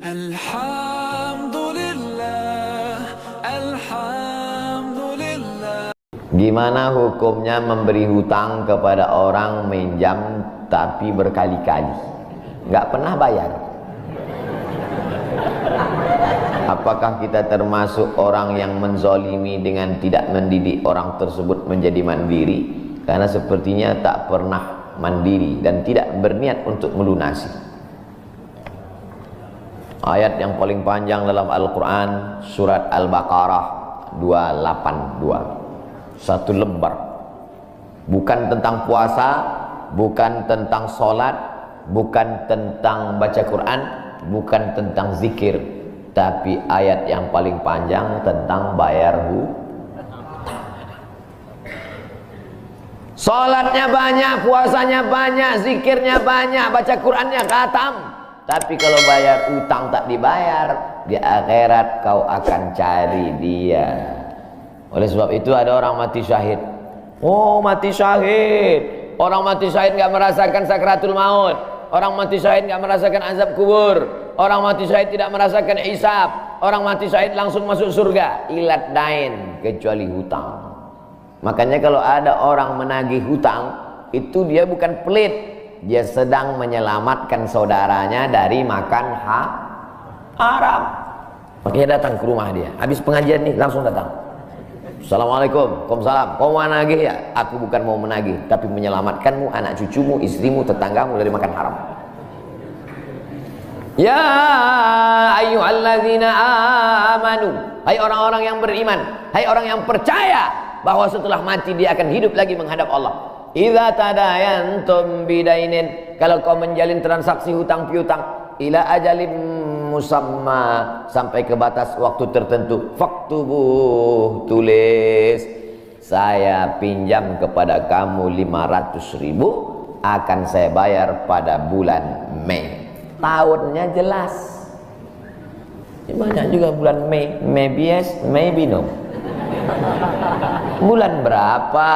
Alhamdulillah, Alhamdulillah. Gimana hukumnya memberi hutang kepada orang minjam tapi berkali-kali nggak pernah bayar? Apakah kita termasuk orang yang menzolimi dengan tidak mendidik orang tersebut menjadi mandiri? Karena sepertinya tak pernah mandiri dan tidak berniat untuk melunasi. Ayat yang paling panjang dalam Al-Quran, surat Al-Baqarah 282, satu lembar. Bukan tentang puasa, bukan tentang sholat, bukan tentang baca Quran, bukan tentang zikir, tapi ayat yang paling panjang tentang bayar hutang. Sholatnya banyak, puasanya banyak, zikirnya banyak, baca Qurannya khatam, tapi kalau bayar utang tak dibayar, di akhirat kau akan cari dia. Oleh sebab itu ada orang mati syahid. Oh, mati syahid. Orang mati syahid nggak merasakan sakratul maut. Orang mati syahid nggak merasakan azab kubur. Orang mati syahid tidak merasakan hisab. Orang mati syahid langsung masuk surga. Ilat dain, kecuali hutang. Makanya kalau ada orang menagih hutang, itu dia bukan pelit. Dia sedang menyelamatkan saudaranya dari makan haram. Makanya datang ke rumah dia. Habis pengajian nih langsung datang. Assalamualaikum, waalaikumsalam. Kau mau menagih ya? Aku bukan mau menagih, tapi menyelamatkanmu, anak cucumu, istrimu, tetanggamu dari makan haram. Ya ayyuhalladzina amanu, hai orang-orang yang beriman, hai orang yang percaya bahwa setelah mati dia akan hidup lagi menghadap Allah. Idza tadayantum bidainin, kalau kau menjalin transaksi hutang piutang, ila ajalim musamma, sampai ke batas waktu tertentu, faktubuh, tulis, saya pinjam kepada kamu 500.000, akan saya bayar pada bulan Mei. Tahunnya jelas. Banyak juga bulan Mei, maybe yes, maybe no. Bulan berapa?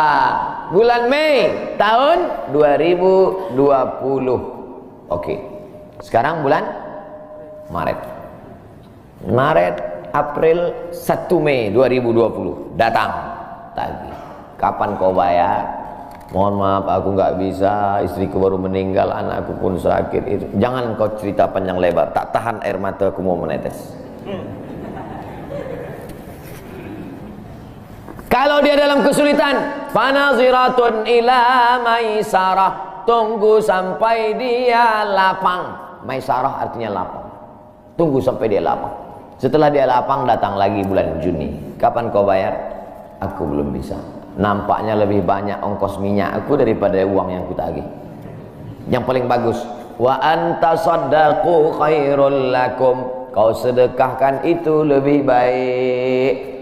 Bulan Mei tahun 2020. Oke. Sekarang bulan Maret. April 1 Mei 2020 datang tagih. Kapan kau bayar? Mohon maaf aku nggak bisa, istriku baru meninggal, anakku pun sakit. Jangan kau cerita panjang lebar, tak tahan air mataku mau menetes. Kalau dia dalam kesulitan, fanaziratun ila maisarah, tunggu sampai dia lapang. Maisarah artinya lapang. Tunggu sampai dia lapang. Setelah dia lapang, datang lagi bulan Juni. Kapan kau bayar? Aku belum bisa. Nampaknya lebih banyak ongkos minyak aku daripada uang yang kutagih. Yang paling bagus, wa antasaddaqu khairul lakum, kau sedekahkan itu lebih baik.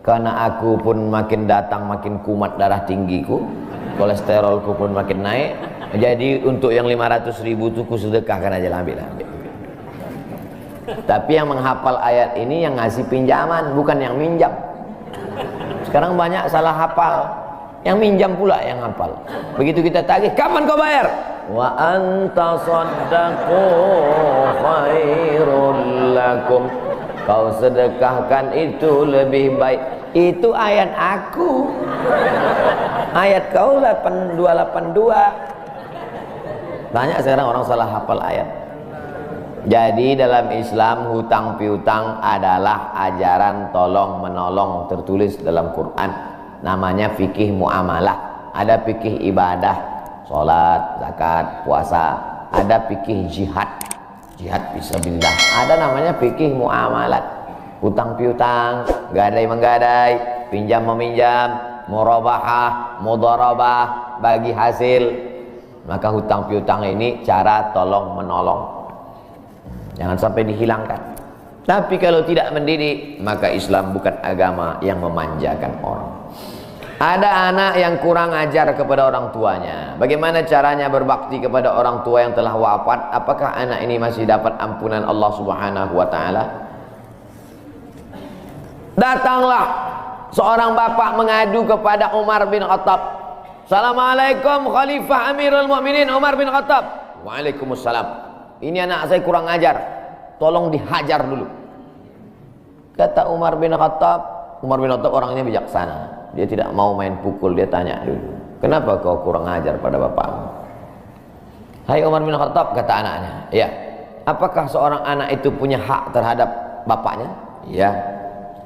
Karena aku pun makin datang makin kumat darah tinggiku, kolesterolku pun makin naik. Jadi untuk yang 500.000 itu ku sedekahkan aja, ambil. Tapi yang menghafal ayat ini yang ngasih pinjaman, bukan yang minjam. Sekarang banyak salah hafal, yang minjam pula yang hafal. Begitu kita tagih, kapan kau bayar? Wa anta saddaqu khairul lakum, kau sedekahkan itu lebih baik. Itu ayat aku. Ayat kau 8282. Banyak sekarang orang salah hafal ayat. Jadi dalam Islam hutang piutang adalah ajaran tolong menolong, tertulis dalam Quran. Namanya fikih muamalah. Ada fikih ibadah, sholat, zakat, puasa. Ada fikih jihad, jihad fisabilillah. Ada namanya fikih muamalat. Hutang piutang, gadai menggadai, pinjam meminjam, murabahah, mudharabah, bagi hasil. Maka hutang piutang ini cara tolong menolong. Jangan sampai dihilangkan. Tapi kalau tidak mendidik, maka Islam bukan agama yang memanjakan orang. Ada anak yang kurang ajar kepada orang tuanya. Bagaimana caranya berbakti kepada orang tua yang telah wafat? Apakah anak ini masih dapat ampunan Allah Subhanahu wa ta'ala? Datanglah seorang bapak mengadu kepada Umar bin Khattab. Assalamualaikum Khalifah Amirul Mukminin Umar bin Khattab. Waalaikumsalam. Ini anak saya kurang ajar. tolong dihajar dulu. Kata Umar bin Khattab orangnya bijaksana, dia tidak mau main pukul, dia tanya dulu, kenapa kau kurang ajar pada bapakmu? Hai Umar bin Khattab, kata anaknya, ya, apakah seorang anak itu punya hak terhadap bapaknya? Ya.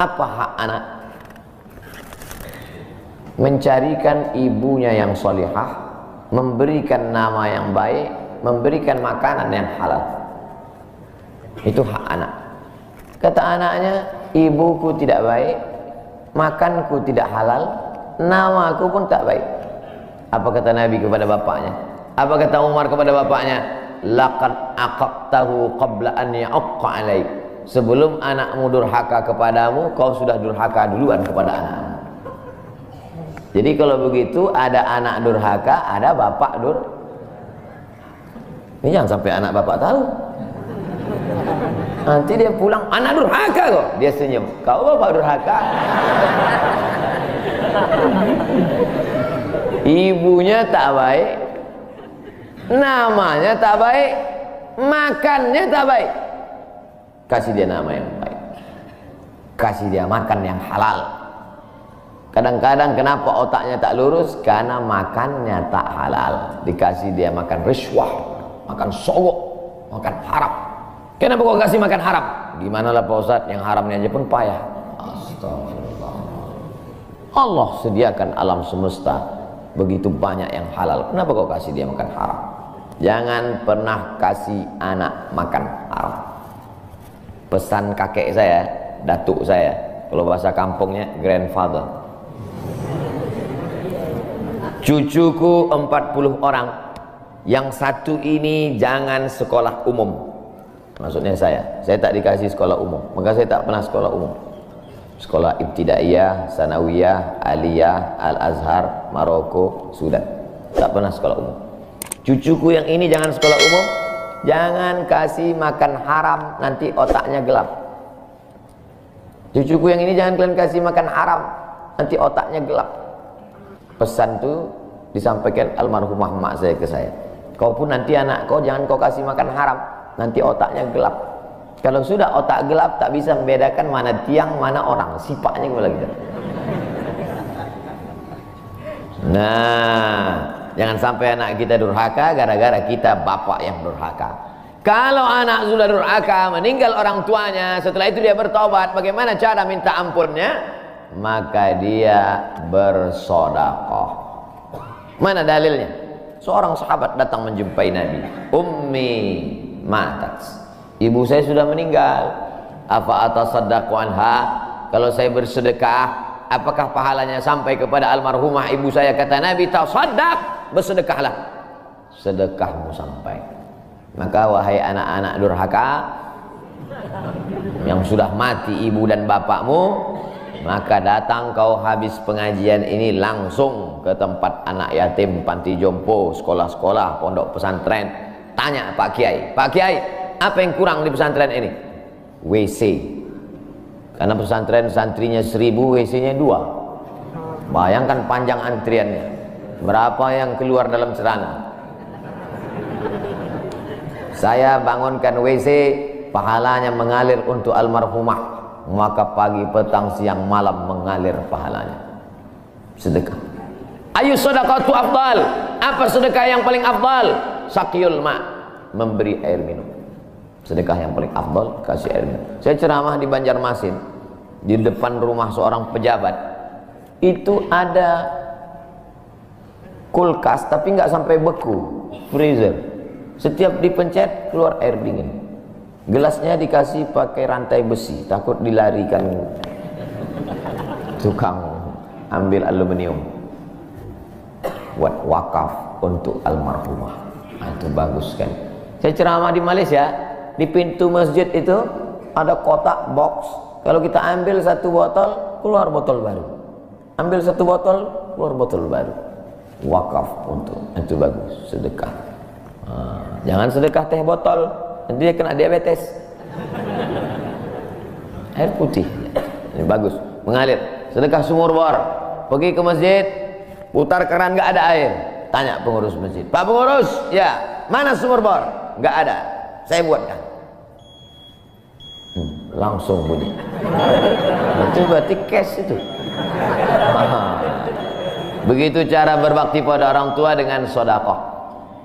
Apa hak anak? Mencarikan ibunya yang solihah, memberikan nama yang baik, memberikan makanan yang halal. Itu hak anak. Kata anaknya, ibuku tidak baik, makanku tidak halal, namaku pun tak baik. Apa kata Nabi kepada bapaknya? Apa kata Umar kepada bapaknya? Laqad aqaqtahu qabla an ya'aqqa alaik. Sebelum anakmu durhaka kepadamu, kau sudah durhaka duluan kepada anakmu. Jadi kalau begitu, ada anak durhaka, ada bapak ini jangan sampai anak bapak tahu. Nanti dia pulang, anak durhaka kok. Dia senyum, kau bapak durhaka. Ibunya tak baik, namanya tak baik, makannya tak baik. Kasih dia nama yang baik, kasih dia makan yang halal. Kadang-kadang kenapa otaknya tak lurus? Karena makannya tak halal. Dikasih dia makan riswah, makan sogok, makan haram. Kenapa kau kasih makan haram? Gimana lah Pak Ustadz, yang haramnya aja pun payah. Astagfirullah. Allah sediakan alam semesta begitu banyak yang halal. Kenapa kau kasih dia makan haram? Jangan pernah kasih anak makan haram. Pesan kakek saya, datuk saya, kalau bahasa kampungnya grandfather. Cucuku 40 orang, yang satu ini jangan sekolah umum. Maksudnya saya tak dikasih sekolah umum, maka saya tak pernah sekolah umum. Sekolah ibtidaiyah, sanawiyah, aliyah, al-azhar, Maroko, Sudan. Tak pernah sekolah umum. Cucuku yang ini jangan sekolah umum, jangan kasih makan haram, nanti otaknya gelap. Cucuku yang ini jangan kalian kasih makan haram, nanti otaknya gelap. Pesan itu disampaikan almarhumah mak saya ke saya. Kau pun nanti anak kau jangan kau kasih makan haram, nanti otaknya gelap. Kalau sudah otak gelap, tak bisa membedakan mana tiang, mana orang. Sifatnya gimana gitu. Nah, jangan sampai anak kita durhaka gara-gara kita bapak yang durhaka. Kalau anak sudah durhaka, meninggal orang tuanya, setelah itu dia bertobat, bagaimana cara minta ampunnya? Maka dia bersedekah. Mana dalilnya? Seorang sahabat datang menjumpai Nabi. Ummi matat, ibu saya sudah meninggal. Apa atasaddaqu anha? Kalau saya bersedekah, apakah pahalanya sampai kepada almarhumah ibu saya? Kata Nabi, tasaddaq, bersedekahlah, sedekahmu sampai. Maka wahai anak-anak durhaka yang sudah mati ibu dan bapakmu, maka datang kau habis pengajian ini langsung ke tempat anak yatim, panti jompo, sekolah-sekolah, pondok pesantren. Tanya Pak Kiai, Pak Kiai, apa yang kurang di pesantren ini? WC. Karena pesantren santrinya 1000, WC-nya 2. Bayangkan panjang antriannya. Berapa yang keluar dalam celana? Saya bangunkan WC, pahalanya mengalir untuk almarhumah. Maka pagi, petang, siang, malam mengalir pahalanya. Sedekah. Ayu sedekatu afdal. Apa sedekah yang paling afdal? Sakyul ma, memberi air minum. Sedekah yang paling afdal, kasih air minum. Saya ceramah di Banjarmasin, di depan rumah seorang pejabat. Itu ada kulkas tapi nggak sampai beku, freezer. Setiap dipencet keluar air dingin. Gelasnya dikasih pakai rantai besi, takut dilarikan tukang ambil aluminium. Buat wakaf untuk almarhumah. Nah, itu bagus kan. Saya ceramah di Malaysia, di pintu masjid itu ada kotak box. Kalau kita ambil satu botol, keluar botol baru. Ambil satu botol, keluar botol baru. Wakaf untuk, itu bagus, sedekah. Jangan sedekah teh botol, nanti dia kena diabetes. Air putih, ini bagus, mengalir. Sedekah sumur bor, pergi ke masjid, putar keran nggak ada air, tanya pengurus masjid, Pak pengurus, ya mana sumur bor? Nggak ada, saya buatkan. Langsung bunyi. Itu berarti cash itu. Begitu cara berbakti pada orang tua dengan sedekah.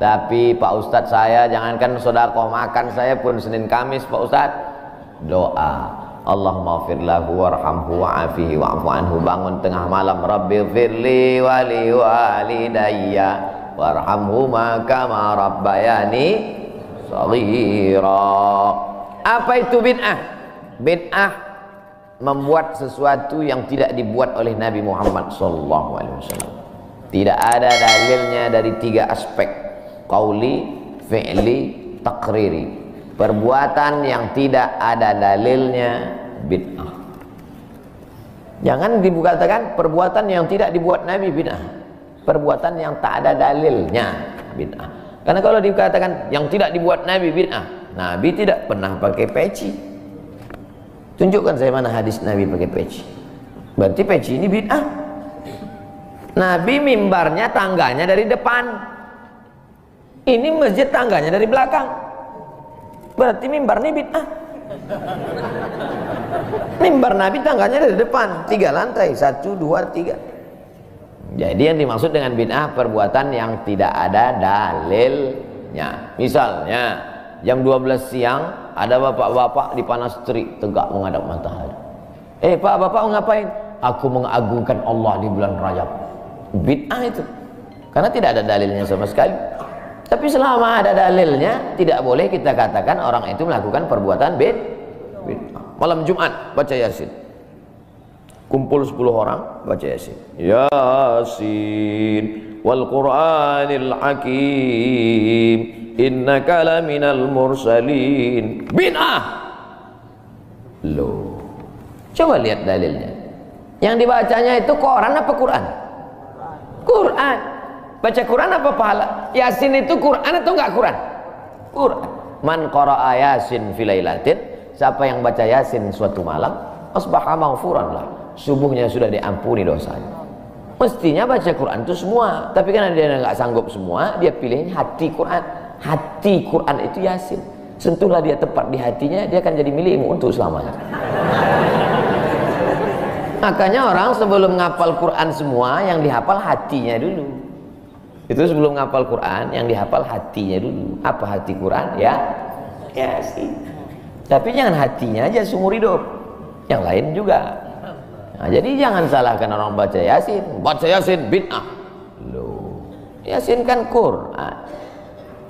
Tapi Pak Ustadz, saya jangankan sedekah, makan saya pun Senin Kamis Pak Ustadz doa, Allahumma fir lahu warhamhu wa'afihi wa'fu anhu. Bangun tengah malam, Rabbighfirli wa li walidayya warhamhuma kama rabbayani shaghira. Apa itu bid'ah? Bid'ah membuat sesuatu yang tidak dibuat oleh Nabi Muhammad SAW. Tidak ada dalilnya dari 3 aspek: qauli, fi'li, takriri. Perbuatan yang tidak ada dalilnya bid'ah. Jangan dikatakan perbuatan yang tidak dibuat Nabi bid'ah. Perbuatan yang tak ada dalilnya bid'ah. Karena kalau dikatakan yang tidak dibuat Nabi bid'ah, Nabi tidak pernah pakai peci. Tunjukkan saya mana hadis Nabi pakai peci. Berarti peci ini bid'ah. Nabi mimbarnya tangganya dari depan. Ini masjid tangganya dari belakang. Berarti mimbar ini bid'ah. Mimbar Nabi tangganya dari depan, 3 lantai, 1, 2, 3. Jadi yang dimaksud dengan bid'ah perbuatan yang tidak ada dalilnya. Misalnya jam 12 siang ada bapak-bapak di panas terik tegak menghadap matahari. Pak, bapak mau ngapain? Aku mengagungkan Allah di bulan Rajab. Bid'ah itu, karena tidak ada dalilnya sama sekali. Tapi selama ada dalilnya, tidak boleh kita katakan orang itu melakukan perbuatan bid'ah. Malam Jumat baca Yasin, kumpul 10 orang baca Yasin. Yasin wal Qur'anil Hakim, innaka laminal mursalin. Bid'ah. Loh, coba lihat dalilnya. Yang dibacanya itu Quran apa Quran? Quran. Baca Quran apa pahala? Yasin itu Quran atau enggak Quran? Quran. Man qara'a Yasin fi lailatin, siapa yang baca Yasin suatu malam, asbaha maghfuran lah, subuhnya sudah diampuni dosanya. Mestinya baca Quran itu semua, tapi karena dia enggak sanggup semua, dia pilih hati Quran. Hati Quran itu Yasin. Sentuhlah dia tepat di hatinya, dia akan jadi milikmu untuk selamanya. Makanya orang sebelum ngapal Quran semua, yang dihafal hatinya dulu. Itu sebelum ngapal Quran, yang dihafal hatinya dulu. Apa hati Quran? Ya Yasin. Tapi jangan hatinya aja seumur hidup, yang lain juga. Nah, jadi jangan salahkan orang baca Yasin. Baca Yasin bid'ah. Loh, Yasin kan Quran.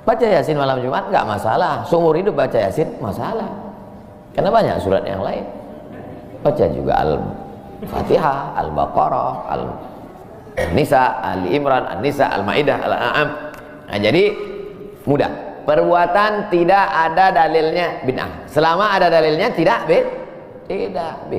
Baca Yasin malam Jumat nggak masalah. Seumur hidup baca Yasin masalah. Karena banyak surat yang lain. Baca juga Al-Fatihah, Al-Baqarah, Al-Nisa, Al-Imran, Al-Nisa, Al-Maidah, Al-An'am. Nah, jadi mudah. Perbuatan tidak ada dalilnya bid'ah. Selama ada dalilnya tidak bid'ah.